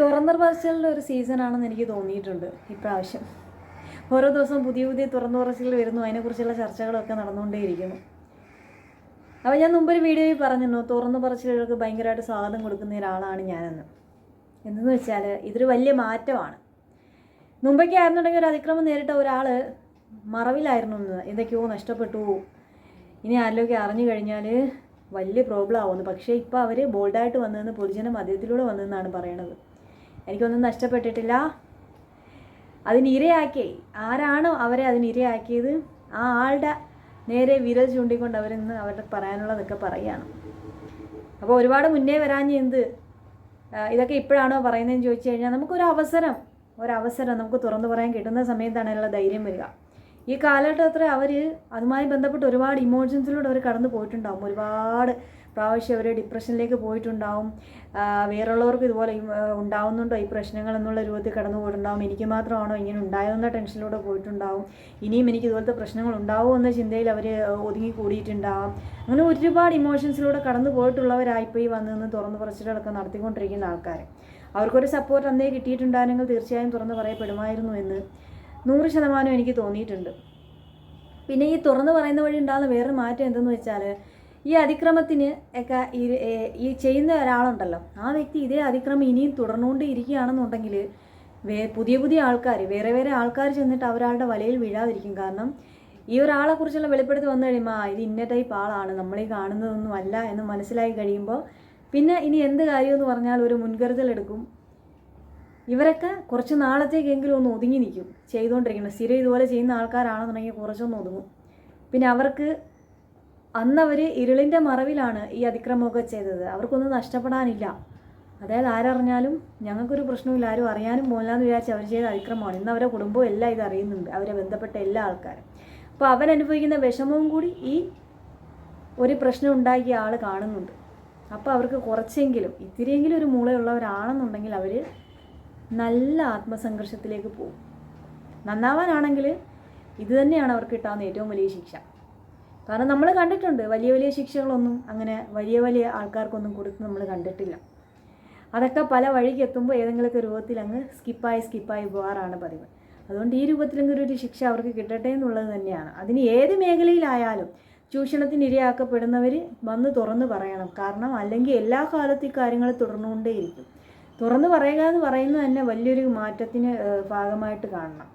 തുറന്ന പറച്ചിലിൻ്റെ ഒരു സീസണാണെന്ന് എനിക്ക് തോന്നിയിട്ടുണ്ട് ഇപ്രാവശ്യം. ഓരോ ദിവസവും പുതിയ പുതിയ തുറന്നു പറച്ചിൽ വരുന്നു, അതിനെക്കുറിച്ചുള്ള ചർച്ചകളൊക്കെ നടന്നുകൊണ്ടേയിരിക്കുന്നു. അപ്പോൾ ഞാൻ മുമ്പൊരു വീഡിയോയിൽ പറഞ്ഞിരുന്നു, തുറന്നു പറച്ചിലുകൾക്ക് ഭയങ്കരമായിട്ട് സ്വാഗതം കൊടുക്കുന്ന ഒരാളാണ് ഞാനെന്ന്. എന്തെന്ന് വെച്ചാൽ ഇതൊരു വലിയ മാറ്റമാണ്. മുമ്പൊക്കെ ആയിരുന്നുണ്ടെങ്കിൽ ഒരു അതിക്രമം നേരിട്ട ഒരാൾ മറവിലായിരുന്നു എന്ന്, എന്തൊക്കെയോ നഷ്ടപ്പെട്ടു, ഇനി ആരിലൊക്കെ അറിഞ്ഞു കഴിഞ്ഞാൽ വലിയ പ്രോബ്ലം ആവുമെന്ന്. പക്ഷേ ഇപ്പോൾ അവർ ബോൾഡായിട്ട് വന്നതെന്ന് പൊതുജന മധ്യത്തിലൂടെ വന്നതെന്നാണ് പറയണത്. എനിക്കൊന്നും നഷ്ടപ്പെട്ടിട്ടില്ല. അതിനിരയാക്കി ആരാണോ അവരെ അതിനിരയാക്കിയത് ആ ആളുടെ നേരെ വിരൽ ചൂണ്ടിക്കൊണ്ട് അവരിന്ന് അവരുടെ പറയാനുള്ളതൊക്കെ പറയുകയാണ്. അപ്പോൾ ഒരുപാട് മുന്നേ വരാഞ്ഞ് എന്ത് ഇതൊക്കെ ഇപ്പോഴാണോ പറയുന്നതെന്ന് ചോദിച്ചു കഴിഞ്ഞാൽ ഒരവസരം നമുക്ക് തുറന്നു പറയാൻ കിട്ടുന്ന സമയത്താണ് അതിനുള്ള ധൈര്യം വരിക. ഈ കാലഘട്ടത്തിൽ അവർ അതുമായി ബന്ധപ്പെട്ട് ഒരുപാട് ഇമോഷൻസിലൂടെ അവർ കടന്നു പോയിട്ടുണ്ടാവും. ഒരുപാട് പ്രാവശ്യം അവർ ഡിപ്രഷനിലേക്ക് പോയിട്ടുണ്ടാവും. വേറുള്ളവർക്ക് ഇതുപോലെ ഉണ്ടാവുന്നുണ്ടോ ഈ പ്രശ്നങ്ങൾ എന്നുള്ള രൂപത്തിൽ കടന്നു പോയിട്ടുണ്ടാവും. എനിക്ക് മാത്രമാണോ ഇങ്ങനെ ഉണ്ടായെന്ന ടെൻഷനിലൂടെ പോയിട്ടുണ്ടാവും. ഇനിയും എനിക്ക് ഇതുപോലത്തെ പ്രശ്നങ്ങൾ ഉണ്ടാവുമോ എന്ന ചിന്തയിൽ അവർ ഒതുങ്ങി കൂടിയിട്ടുണ്ടാവും. അങ്ങനെ ഒരുപാട് ഇമോഷൻസിലൂടെ കടന്നു പോയിട്ടുള്ളവരായിപ്പോൾ ഈ വന്ന് നിന്ന് തുറന്നു പറച്ചിലുകളൊക്കെ നടത്തിക്കൊണ്ടിരിക്കുന്ന ആൾക്കാർ. അവർക്കൊരു സപ്പോർട്ട് അന്നേ കിട്ടിയിട്ടുണ്ടായിരുന്നെങ്കിൽ തീർച്ചയായും തുറന്നു പറയപ്പെടുമായിരുന്നു എന്ന് 100% എനിക്ക് തോന്നിയിട്ടുണ്ട്. പിന്നെ ഈ തുറന്നു പറയുന്ന വഴി ഉണ്ടാകുന്ന വേറൊരു മാറ്റം എന്തെന്ന് വെച്ചാൽ, ഈ അതിക്രമത്തിന് ഒക്കെ ഈ ചെയ്യുന്ന ഒരാളുണ്ടല്ലോ, ആ വ്യക്തി ഇതേ അതിക്രമം ഇനിയും തുടർന്നുകൊണ്ട് ഇരിക്കുകയാണെന്നുണ്ടെങ്കിൽ പുതിയ പുതിയ ആൾക്കാർ വേറെ ആൾക്കാർ ചെന്നിട്ട് അവരാളുടെ വലയിൽ വീഴാതിരിക്കും. കാരണം ഈ ഒരാളെക്കുറിച്ചുള്ള വെളിപ്പെടുത്തി വന്നു കഴിയുമ്പോൾ ഇത് ഇന്ന ടൈപ്പ് ആളാണ്, നമ്മളീ കാണുന്നതൊന്നും അല്ല എന്ന് മനസ്സിലായി കഴിയുമ്പോൾ പിന്നെ ഇനി എന്ത് കാര്യമെന്ന് പറഞ്ഞാൽ ഒരു മുൻകരുതലെടുക്കും. ഇവരൊക്കെ കുറച്ച് നാളത്തേക്കെങ്കിലും ഒന്ന് ഒതുങ്ങി നിൽക്കും. ചെയ്തുകൊണ്ടിരിക്കണം സ്ഥിരം ഇതുപോലെ ചെയ്യുന്ന ആൾക്കാരാണെന്നുണ്ടെങ്കിൽ കുറച്ചൊന്ന് ഒതുങ്ങും. പിന്നെ അവർക്ക് അന്നവർ ഇരുളിൻ്റെ മറവിലാണ് ഈ അതിക്രമമൊക്കെ ചെയ്തത്. അവർക്കൊന്നും നഷ്ടപ്പെടാനില്ല. അതായത് ആരറിഞ്ഞാലും ഞങ്ങൾക്കൊരു പ്രശ്നമില്ല, ആരും അറിയാനും പോകില്ലാന്ന് വിചാരിച്ച് അവർ ചെയ്ത അതിക്രമമാണ്. ഇന്ന് അവരുടെ കുടുംബവും എല്ലാം ഇത് അറിയുന്നുണ്ട്, അവരെ ബന്ധപ്പെട്ട എല്ലാ ആൾക്കാരും. അപ്പോൾ അവരനുഭവിക്കുന്ന വിഷമവും കൂടി ഈ ഒരു പ്രശ്നം ഉണ്ടാക്കിയ ആൾ കാണുന്നുണ്ട്. അപ്പോൾ അവർക്ക് കുറച്ചെങ്കിലും ഇത്തിരിയെങ്കിലും ഒരു മൂളയുള്ളവരാണെന്നുണ്ടെങ്കിൽ അവർ നല്ല ആത്മസംഘർഷത്തിലേക്ക് പോകും. നന്നാവാനാണെങ്കിൽ ഇത് തന്നെയാണ് അവർക്ക് കിട്ടാവുന്ന ഏറ്റവും വലിയ ശിക്ഷ. കാരണം നമ്മൾ കണ്ടിട്ടുണ്ട് വലിയ ശിക്ഷകളൊന്നും അങ്ങനെ വലിയ ആൾക്കാർക്കൊന്നും കൊടുത്ത് നമ്മൾ കണ്ടിട്ടില്ല. അതൊക്കെ പല വഴിക്ക് എത്തുമ്പോൾ ഏതെങ്കിലുമൊക്കെ രൂപത്തിൽ അങ്ങ് സ്കിപ്പായി പോകാറാണ് പതിവ്. അതുകൊണ്ട് ഈ രൂപത്തിലെങ്കിലും ഒരു ശിക്ഷ അവർക്ക് കിട്ടട്ടെ എന്നുള്ളത് തന്നെയാണ്. അതിന് ഏത് മേഖലയിലായാലും ചൂഷണത്തിന് ഇരയാക്കപ്പെടുന്നവർ വന്ന് തുറന്ന് പറയണം. കാരണം അല്ലെങ്കിൽ എല്ലാ കാലത്തും ഈ കാര്യങ്ങൾ തുടർന്നുകൊണ്ടേയിരിക്കും. തുറന്നു പറയുക എന്ന് പറയുന്നത് തന്നെ വലിയൊരു മാറ്റത്തിന് ഭാഗമായിട്ട് കാണണം.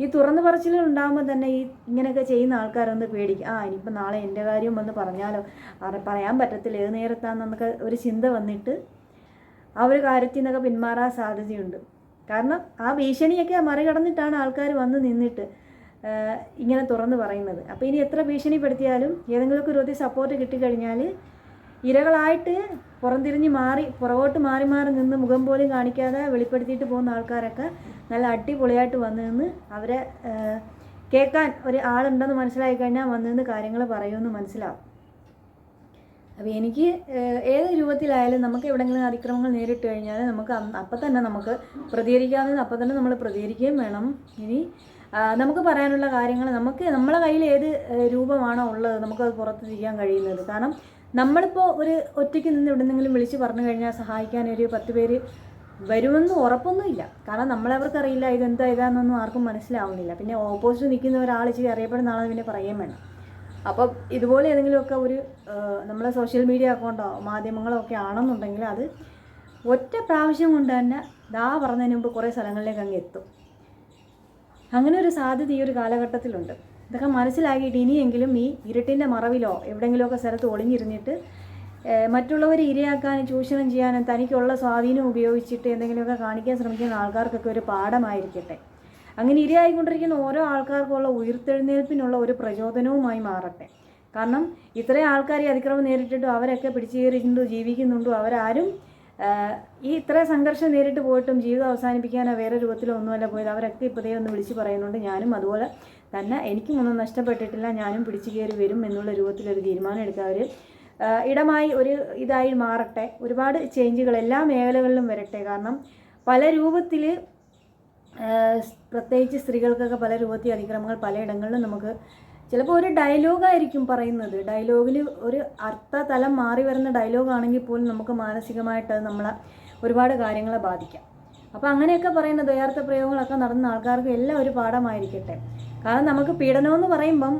ഈ തുറന്നു പറച്ചിലുകൾ ഉണ്ടാകുമ്പോൾ തന്നെ ഈ ഇങ്ങനെയൊക്കെ ചെയ്യുന്ന ആൾക്കാരൊന്ന് പേടിക്കും. ഇനിയിപ്പോൾ നാളെ എൻ്റെ കാര്യം വന്ന് പറഞ്ഞാലോ, പറയാൻ പറ്റത്തില്ല, ഏത് നേരത്താണെന്നൊക്കെ ഒരു ചിന്ത വന്നിട്ട് ആ ഒരു കാര്യത്തിൽ നിന്നൊക്കെ പിന്മാറാൻ സാധ്യതയുണ്ട്. കാരണം ആ ഭീഷണിയൊക്കെ മറികടന്നിട്ടാണ് ആൾക്കാർ വന്ന് നിന്നിട്ട് ഇങ്ങനെ തുറന്ന് പറയുന്നത്. അപ്പോൾ ഇനി എത്ര ഭീഷണിപ്പെടുത്തിയാലും ഏതെങ്കിലുമൊക്കെ ഒരു സപ്പോർട്ട് കിട്ടിക്കഴിഞ്ഞാൽ ഇരകളായിട്ട് പുറകോട്ട് മാറി നിന്ന് മുഖം പോലും കാണിക്കാതെ വെളിപ്പെടുത്തിയിട്ട് പോകുന്ന ആൾക്കാരൊക്കെ നല്ല അടിപൊളിയായിട്ട് വന്ന് നിന്ന് അവരെ കേൾക്കാൻ ഒരു ആളുണ്ടെന്ന് മനസ്സിലായി കഴിഞ്ഞാൽ വന്ന് നിന്ന് കാര്യങ്ങൾ പറയുമെന്ന് മനസ്സിലാവും. അപ്പോൾ എനിക്ക് ഏത് രൂപത്തിലായാലും നമുക്ക് എവിടെയെങ്കിലും അതിക്രമങ്ങൾ നേരിട്ട് കഴിഞ്ഞാൽ നമുക്ക് അപ്പം തന്നെ നമുക്ക് പ്രതികരിക്കാവുന്നത് അപ്പം തന്നെ നമ്മൾ പ്രതികരിക്കുകയും വേണം. ഇനി നമുക്ക് പറയാനുള്ള കാര്യങ്ങൾ നമ്മളെ കയ്യിൽ ഏത് രൂപമാണോ ഉള്ളത് നമുക്കത് പുറത്ത് ചെയ്യാൻ കഴിയുന്നത്. കാരണം നമ്മളിപ്പോൾ ഒരു ഒറ്റയ്ക്ക് നിന്ന് എവിടെന്നെങ്കിലും വിളിച്ച് പറഞ്ഞു കഴിഞ്ഞാൽ സഹായിക്കാൻ ഒരു 10 പേര് വരുമെന്ന് ഉറപ്പൊന്നുമില്ല. കാരണം നമ്മളവർക്കറിയില്ല ഇതാണെന്നൊന്നും ആർക്കും മനസ്സിലാവുന്നില്ല. പിന്നെ ഓപ്പോസിറ്റ് നിൽക്കുന്ന ഒരാൾ ഇച്ചിരി അറിയപ്പെടുന്ന ആളെ പിന്നെ പറയുകയും വേണം. അപ്പം ഇതുപോലെ ഏതെങ്കിലുമൊക്കെ ഒരു നമ്മളെ സോഷ്യൽ മീഡിയ അക്കൗണ്ടോ മാധ്യമങ്ങളോ ഒക്കെ ആണെന്നുണ്ടെങ്കിൽ അത് ഒറ്റ പ്രാവശ്യം കൊണ്ട് തന്നെ പറഞ്ഞതിന് മുമ്പ് കുറേ സ്ഥലങ്ങളിലേക്ക് അങ്ങ് എത്തും. അങ്ങനെ ഒരു സാധ്യത ഈ ഒരു കാലഘട്ടത്തിലുണ്ട്. ഇതൊക്കെ മനസ്സിലാക്കിയിട്ട് ഇനിയെങ്കിലും ഈ ഇരുട്ടിൻ്റെ മറവിലോ എവിടെയെങ്കിലുമൊക്കെ സ്ഥലത്ത് ഒളിഞ്ഞിരുന്നിട്ട് മറ്റുള്ളവരെ ഇരയാക്കാനും ചൂഷണം ചെയ്യാനും തനിക്കുള്ള സ്വാധീനം ഉപയോഗിച്ചിട്ട് എന്തെങ്കിലുമൊക്കെ കാണിക്കാൻ ശ്രമിക്കുന്ന ആൾക്കാർക്കൊക്കെ ഒരു പാഠമായിരിക്കട്ടെ. അങ്ങനെ ഇരയായിക്കൊണ്ടിരിക്കുന്ന ഓരോ ആൾക്കാർക്കുള്ള ഉയർത്തെഴുന്നേൽപ്പിനുള്ള ഒരു പ്രചോദനവുമായി മാറട്ടെ. കാരണം ഇത്രയും ആൾക്കാർ ഈ അതിക്രമം നേരിട്ടിട്ടും അവരൊക്കെ പിടിച്ചു കയറിയിട്ടുണ്ടോ ജീവിക്കുന്നുണ്ടോ അവരാരും ഈ ഇത്രയും സംഘർഷം നേരിട്ട് പോയിട്ടും ജീവിതം അവസാനിപ്പിക്കാനോ വേറെ രൂപത്തിലോ ഒന്നുമല്ല പോയത്. അവരൊക്കെ ഇപ്പോഴേ ഒന്ന് വിളിച്ച് പറയുന്നുണ്ട്. ഞാനും അതുപോലെ തന്നെ എനിക്കും ഒന്നും നഷ്ടപ്പെട്ടിട്ടില്ല, ഞാനും പിടിച്ചു കയറി വരും എന്നുള്ള രൂപത്തിലൊരു തീരുമാനം എടുക്കുക. അവർ ഇടമായി ഒരു ഇതായി മാറട്ടെ. ഒരുപാട് ചേഞ്ചുകൾ എല്ലാ മേഖലകളിലും വരട്ടെ. കാരണം പല രൂപത്തിൽ പ്രത്യേകിച്ച് സ്ത്രീകൾക്കൊക്കെ പല രൂപത്തിൽ അതിക്രമങ്ങൾ പലയിടങ്ങളിലും നമുക്ക് ചിലപ്പോൾ ഒരു ഡയലോഗായിരിക്കും പറയുന്നത്. ഡയലോഗിൽ ഒരു അർത്ഥതലം മാറി വരുന്ന ഡയലോഗാണെങ്കിൽ പോലും നമുക്ക് മാനസികമായിട്ട് അത് നമ്മളെ ഒരുപാട് കാര്യങ്ങളെ ബാധിക്കാം. അപ്പോൾ അങ്ങനെയൊക്കെ പറയുന്ന ദ്വയാർത്ഥ പ്രയോഗങ്ങളൊക്കെ നടന്ന ആൾക്കാർക്ക് എല്ലാം ഒരു പാഠമായിരിക്കട്ടെ. കാരണം നമുക്ക് പീഡനമെന്ന് പറയുമ്പം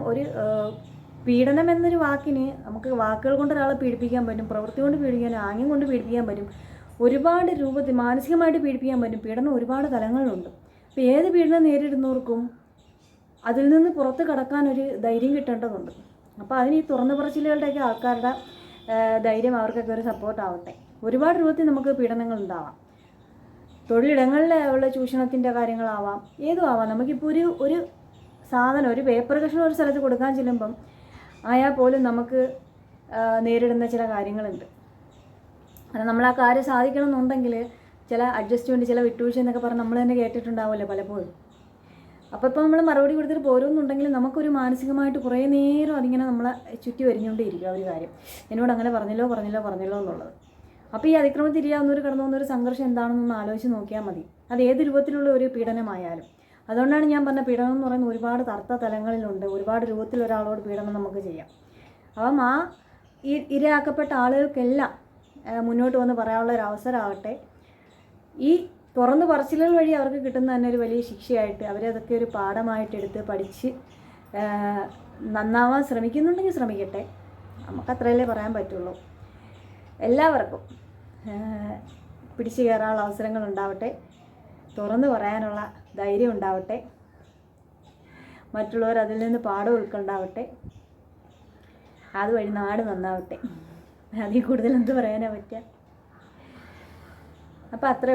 പീഡനം എന്നൊരു വാക്കിന് നമുക്ക് വാക്കുകൾ കൊണ്ട് ഒരാളെ പീഡിപ്പിക്കാൻ പറ്റും, പ്രവൃത്തി കൊണ്ട് പീഡിപ്പിക്കാൻ, ആംഗ്യം കൊണ്ട് പീഡിപ്പിക്കാൻ പറ്റും, ഒരുപാട് രൂപത്തിൽ മാനസികമായിട്ട് പീഡിപ്പിക്കാൻ പറ്റും. പീഡനം ഒരുപാട് തലങ്ങളുണ്ട്. അപ്പോൾ ഏത് പീഡനം നേരിടുന്നവർക്കും അതിൽ നിന്ന് പുറത്ത് കടക്കാനൊരു ധൈര്യം കിട്ടേണ്ടതുണ്ട്. അപ്പോൾ അതിന് ഈ തുറന്നു പറച്ചിലുകളുടെയൊക്കെ ആൾക്കാരുടെ ധൈര്യം അവർക്കൊക്കെ ഒരു സപ്പോർട്ടാവട്ടെ. ഒരുപാട് രൂപത്തിൽ നമുക്ക് പീഡനങ്ങൾ ഉണ്ടാവാം. തൊഴിലിടങ്ങളിൽ ഉള്ള ചൂഷണത്തിൻ്റെ കാര്യങ്ങളാവാം, ഏതും ആവാം. നമുക്കിപ്പോൾ ഒരു സാധനം, ഒരു പേപ്പർ കഷ്ണം ഒരു സ്ഥലത്ത് കൊടുക്കാൻ ചെല്ലുമ്പം ആയാൽ പോലും നമുക്ക് നേരിടുന്ന ചില കാര്യങ്ങളുണ്ട്. അത് നമ്മൾ ആ കാര്യം സാധിക്കണം എന്നുണ്ടെങ്കിൽ ചില അഡ്ജസ്റ്റ്മെൻറ്റ്, ചില വിട്ടുവീഴ്ച എന്നൊക്കെ പറഞ്ഞ് നമ്മൾ തന്നെ കേട്ടിട്ടുണ്ടാവുമല്ലോ പലപ്പോഴും. അപ്പോൾ ഇപ്പോൾ നമ്മൾ മറുപടി കൊടുത്തിട്ട് പോരുമെന്നുണ്ടെങ്കിൽ നമുക്കൊരു മാനസികമായിട്ട് കുറേ നേരം അതിങ്ങനെ നമ്മളെ ചുറ്റി വരിഞ്ഞുകൊണ്ടേയിരിക്കും ആ ഒരു കാര്യം. എന്നോട് അങ്ങനെ പറഞ്ഞല്ലോ എന്നുള്ളത്. അപ്പോൾ ഈ അതിക്രമത്തിൽ ഇരിയാവുന്നവർ കടന്നു വന്നൊരു സംഘർഷം എന്താണെന്നൊന്ന് ആലോചിച്ച് നോക്കിയാൽ മതി. അത് ഏത് രൂപത്തിലുള്ള ഒരു പീഡനമായാലും. അതുകൊണ്ടാണ് ഞാൻ പറഞ്ഞ പീഡനം എന്ന് പറയുന്നത് ഒരുപാട് തർക്ക തലങ്ങളിലുണ്ട്. ഒരുപാട് രൂപത്തിൽ ഒരാളോട് പീഡനം നമുക്ക് ചെയ്യാം. അപ്പം ആ ഇരയാക്കപ്പെട്ട ആളുകൾക്കെല്ലാം മുന്നോട്ട് വന്ന് പറയാനുള്ള ഒരു അവസരമാകട്ടെ. ഈ തുറന്നു പറച്ചിലുകൾ വഴി അവർക്ക് കിട്ടുന്ന തന്നെ ഒരു വലിയ ശിക്ഷയായിട്ട് അവരതൊക്കെ ഒരു പാഠമായിട്ടെടുത്ത് പഠിച്ച് നന്നാവാൻ ശ്രമിക്കുന്നുണ്ടെങ്കിൽ ശ്രമിക്കട്ടെ. നമുക്കത്രയല്ലേ പറയാൻ പറ്റുള്ളൂ. എല്ലാവർക്കും പിടിച്ചു കയറാനുള്ള അവസരങ്ങൾ ഉണ്ടാവട്ടെ, തുറന്നു പറയാനുള്ള ധൈര്യം ഉണ്ടാവട്ടെ, മറ്റുള്ളവർ അതിൽ നിന്ന് പാഠം ഉൾക്കൊണ്ടാവട്ടെ, അതുവഴി നാട് നന്നാവട്ടെ. അതിൽ കൂടുതൽ എന്ത് പറയാനാ പറ്റുക? അപ്പോൾ അത്ര